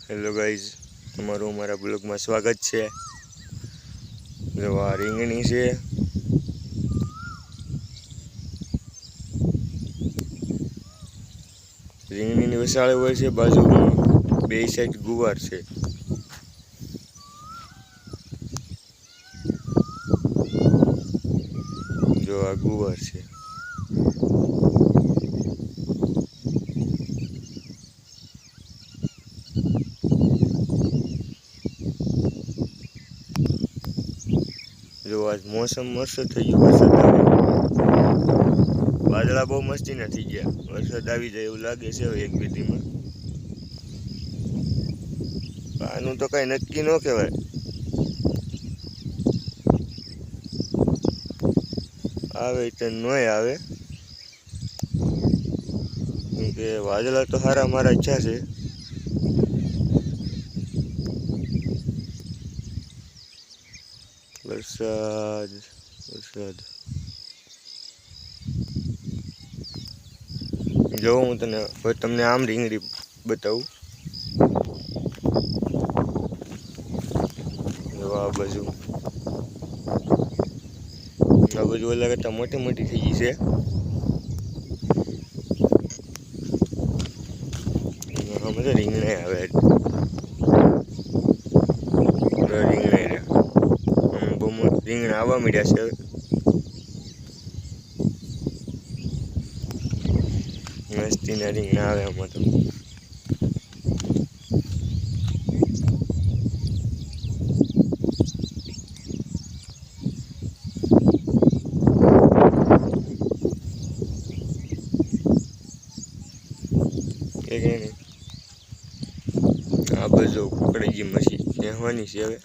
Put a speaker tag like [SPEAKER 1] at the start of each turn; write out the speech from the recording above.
[SPEAKER 1] Hello guys, તમારું અમારા બ્લોગમાં સ્વાગત છે। જો આ રીંગણી છે, રીંગણીની વિશાળ હોય છે, બાજુમાં બે સાઈડ ગુવાર છે। જો આ ગુવાર છે। જો આજ મોસમ મસ્ત થઈ ગયું, વરસાદ આવે, વાદળા બહુ મસ્તીના થઈ ગયા, વરસાદ આવી જાય એવું લાગે છે હવે એક બે દીમાં। આનું તો કઈ નક્કી ન કહેવાય, આવે તો નોય આવે, કેમકે વાદળા તો સારા મારા ઈચ્છા છે। વરસાદ વરસાદ જો હું તમને આમ રીંગણી બતાવું। જો આ બાજુ ઓલા કરતા મોટી મોટી થઈ ગઈ છે। આમાં તો રીંગણા આવે, રીંગણા આવવા માંડ્યા છે, મસ્તીના રીંગણા આવે આમાં તો। આ બાજુ પકડી ગઈ મછી કહેવાની છે હવે।